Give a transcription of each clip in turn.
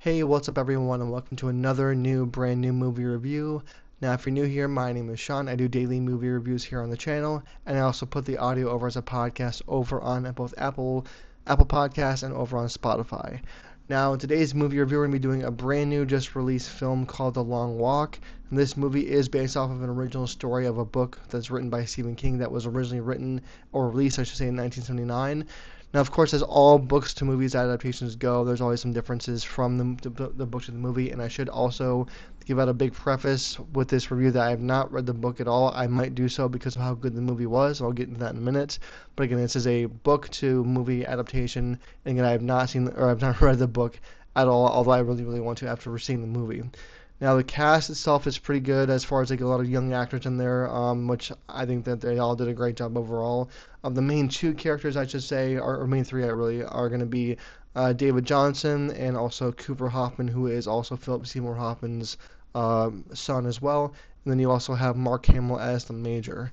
Hey, what's up everyone, and welcome to another brand new movie review. Now, if you're new here, my name is Sean. I do daily movie reviews here on the channel, and I also put the audio over as a podcast over on both Apple Podcasts and over on Spotify. Now, in today's movie review, we're going to be doing a brand new, just released film called The Long Walk. And this movie is based off of an original story of a book that's written by Stephen King that was originally written, or released, I should say, in 1979. Now, of course, as all books to movies adaptations go, there's always some differences from the book to the movie. And I should also give out a big preface with this review that I have not read the book at all. I might do so because of how good the movie was. I'll get into that in a minute. But again, this is a book to movie adaptation. And again, I have not seen or I've not read the book at all, although I really, really want to after seeing the movie. Now, the cast itself is pretty good as far as like a lot of young actors in there, which I think that they all did a great job overall. The main two characters, I should say, or main three, really, are going to be David Johnson and also Cooper Hoffman, who is also Philip Seymour Hoffman's son as well. And then you also have Mark Hamill as the Major.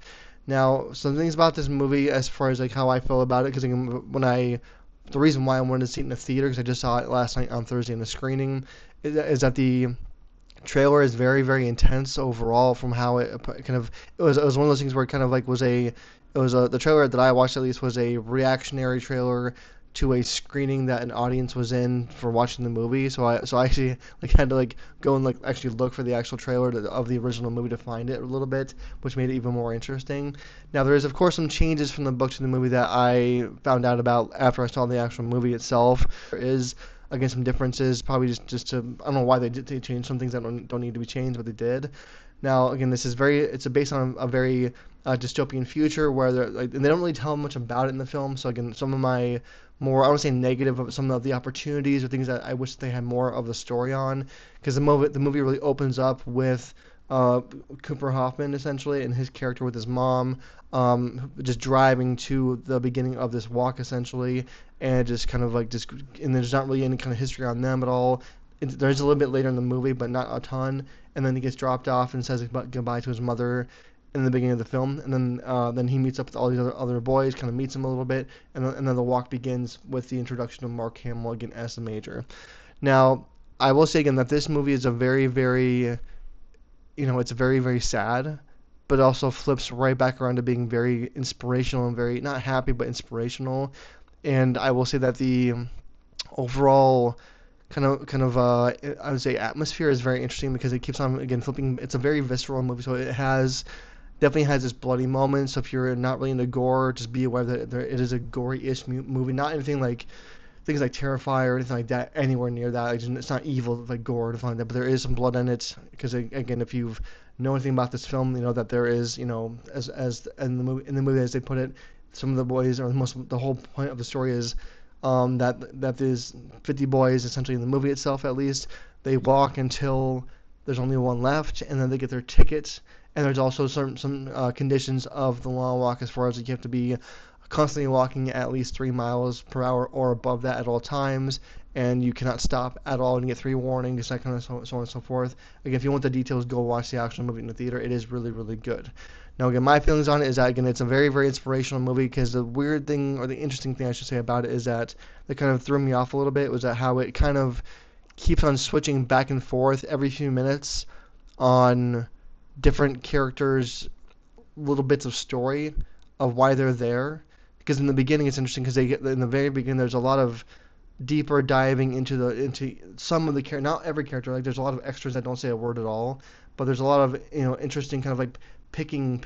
Now, some things about this movie as far as like how I feel about it, because the reason why I wanted to see it in the theater, because I just saw it last night on Thursday in the screening, is that the trailer is very, very intense overall from how it kind of it was one of those things where it kind of like the trailer that I watched at least was a reactionary trailer to a screening that an audience was in for watching the movie. So I actually like had to like go and like actually look for the actual trailer of the original movie to find it a little bit, which made it even more interesting. Now there is of course some changes from the book to the movie that I found out about after I saw the actual movie itself. There is again some differences, probably just to I don't know why they changed some things that don't need to be changed, but they did. Now again, it's based on a very dystopian future where and they don't really tell much about it in the film. So again, some of my more I don't say negative, but some of the opportunities or things that I wish they had more of the story on, because the movie really opens up with uh, Cooper Hoffman essentially and his character with his mom, just driving to the beginning of this walk essentially, and just kind of like just and there's not really any kind of history on them at all. There's a little bit later in the movie, but not a ton. And then he gets dropped off and says goodbye to his mother in the beginning of the film, and then he meets up with all these other boys, kind of meets them a little bit, and then the walk begins with the introduction of Mark Hamill again as the Major. Now, I will say again that this movie is a very, very, it's very, very sad, but also flips right back around to being very inspirational and very not happy but inspirational. And I will say that the overall I would say atmosphere is very interesting because it keeps on again flipping. It's a very visceral movie, so definitely has this bloody moment. So if you're not really into gore, just be aware that it is a gory-ish movie. Not anything like things like Terrifier or anything like that anywhere near that. Like, it's not evil like gore or anything like that, but there is some blood in it. Because again, if you've know anything about this film, you know that there is, as in the movie as they put it, some of the boys or the whole point of the story is that there's 50 boys essentially in the movie itself at least. They walk until there's only one left, and then they get their tickets. And there's also some conditions of the long walk as far as you have to be constantly walking at least 3 miles per hour or above that at all times, and you cannot stop at all and you get 3 warnings, that kind of so on and so forth. Again, if you want the details, go watch the actual movie in the theater. It is really, really good. Now, again, my feelings on it is that, again, it's a very, very inspirational movie because the weird thing, or the interesting thing I should say about it, is that kind of threw me off a little bit was that how it kind of keeps on switching back and forth every few minutes on different characters, little bits of story of why they're there. Because in the beginning it's interesting because they get in the very beginning there's a lot of deeper diving into some of the character, not every character. Like there's a lot of extras that don't say a word at all, but there's a lot of interesting kind of like picking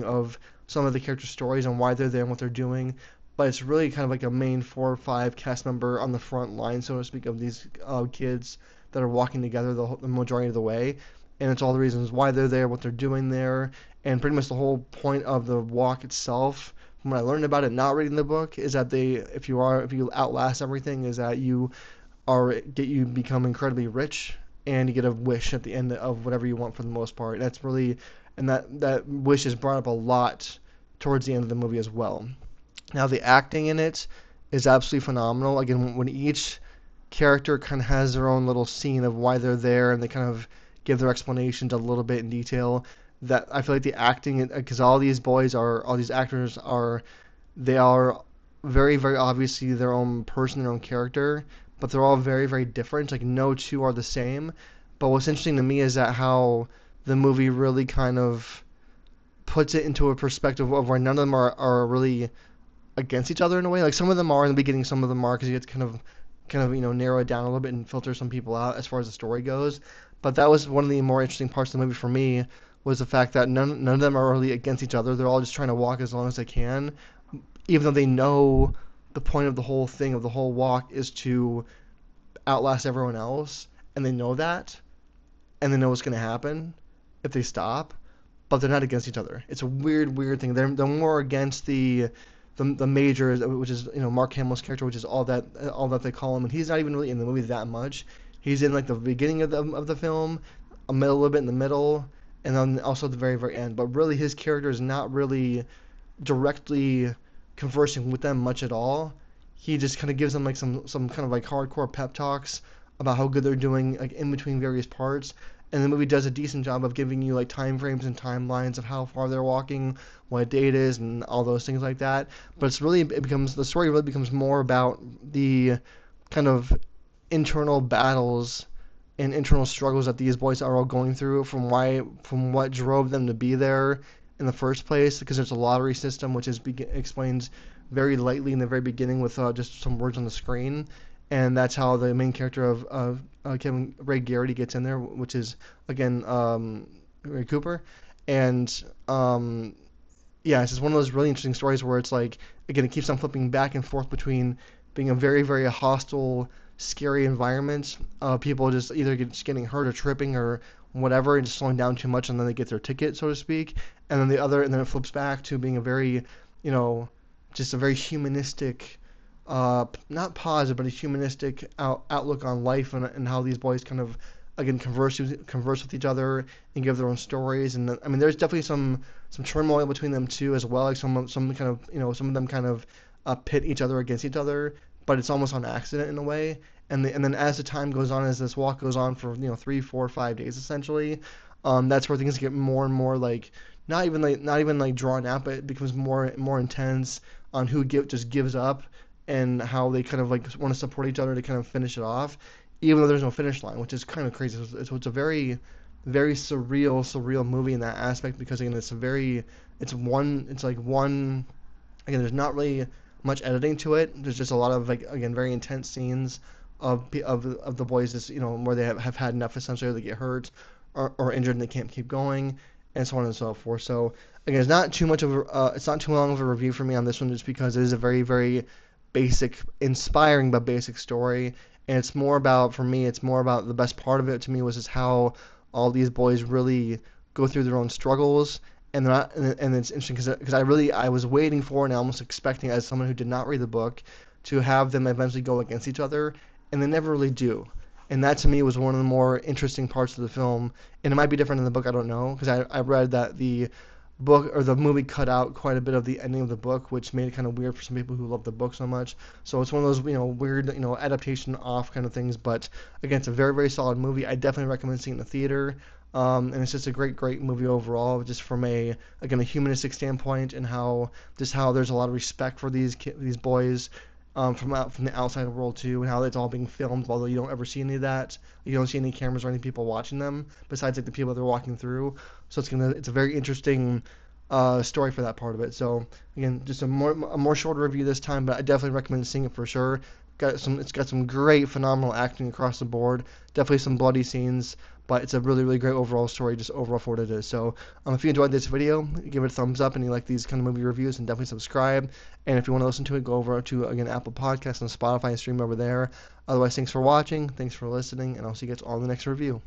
of some of the character stories and why they're there and what they're doing. But it's really kind of like a main 4 or 5 cast member on the front line, so to speak, of these kids that are walking together the majority of the way, and it's all the reasons why they're there, what they're doing there, and pretty much the whole point of the walk itself. From what I learned about it, not reading the book, is that if you outlast everything, is that you become incredibly rich and you get a wish at the end of whatever you want for the most part. That's really, and that wish is brought up a lot towards the end of the movie as well. Now the acting in it is absolutely phenomenal. Again, when each character kind of has their own little scene of why they're there, and they kind of give their explanations a little bit in detail. That I feel like the acting, because all these actors are, they are very, very obviously their own person, their own character, but they're all very, very different. Like no two are the same. But what's interesting to me is that how the movie really kind of puts it into a perspective of where none of them are really against each other in a way. Like some of them are in the beginning, some of them are because you get to kind of narrow it down a little bit and filter some people out as far as the story goes. But that was one of the more interesting parts of the movie for me was the fact that none of them are really against each other. They're all just trying to walk as long as they can, even though they know the point of the whole thing of the whole walk is to outlast everyone else, and they know that, and they know what's going to happen if they stop, but they're not against each other. It's a weird, weird thing. They're more against the major, which is Mark Hamill's character, which is all that they call him, and he's not even really in the movie that much. He's in like the beginning of the film, a little bit in the middle, and then also the very very end. But really, his character is not really directly conversing with them much at all. He just kind of gives them like some kind of like hardcore pep talks about how good they're doing like in between various parts. And the movie does a decent job of giving you like time frames and timelines of how far they're walking, what day it is, and all those things like that. But the story really becomes more about the kind of internal battles and internal struggles that these boys are all going through from what drove them to be there in the first place, because there's a lottery system which is explained very lightly in the very beginning with just some words on the screen, and that's how the main character of Kevin Ray Garrity gets in there, which is again Ray Cooper, and yeah, it's just one of those really interesting stories where it's like again it keeps on flipping back and forth between being a very very hostile, scary environment, people just either getting hurt or tripping or whatever and just slowing down too much and then they get their ticket, so to speak, and then it flips back to being a very just a very humanistic, not positive, but a humanistic outlook on life and how these boys kind of again converse with each other and give their own stories. And I mean, there's definitely some turmoil between them too as well. Like some kind of some of them kind of pit each other against each other, but it's almost on accident in a way. And then as the time goes on, as this walk goes on for 3, 4, 5 days essentially, that's where things get more and more like not even like drawn out, but it becomes more intense on who just gives up and how they kind of like want to support each other to kind of finish it off, even though there's no finish line, which is kind of crazy. It's a very very surreal movie in that aspect because again it's like one again there's not really much editing to it. There's just a lot of like again very intense scenes of the boys just where they have had enough essentially, or they get hurt or injured and they can't keep going, and so on and so forth. So again, it's not too long of a review for me on this one, just because it is a very very basic, inspiring but basic story, and it's more about the best part of it to me was just how all these boys really go through their own struggles. And it's interesting because I was waiting for and almost expecting, as someone who did not read the book, to have them eventually go against each other, and they never really do. And that to me was one of the more interesting parts of the film. And it might be different in the book, I don't know, because I read that the book or the movie cut out quite a bit of the ending of the book, which made it kind of weird for some people who love the book so much. So it's one of those weird adaptation off kind of things. But again, it's a very very solid movie. I definitely recommend seeing it in the theater. And it's just a great movie overall, just from a humanistic standpoint, and how there's a lot of respect for these boys, from the outside world too, and how it's all being filmed, although you don't ever see any of that. You don't see any cameras or any people watching them besides like the people they're walking through. So it's a very interesting story for that part of it. So again, just a more shorter review this time, but I definitely recommend seeing it for sure. It's got some great phenomenal acting across the board. Definitely some bloody scenes, but it's a really really great overall story, just overall for what it is. So if you enjoyed this video, give it a thumbs up, and you like these kind of movie reviews, and definitely subscribe. And if you want to listen to it, go over to again Apple Podcasts and Spotify and stream over there. Otherwise, thanks for watching, thanks for listening, and I'll see you guys all in the next review.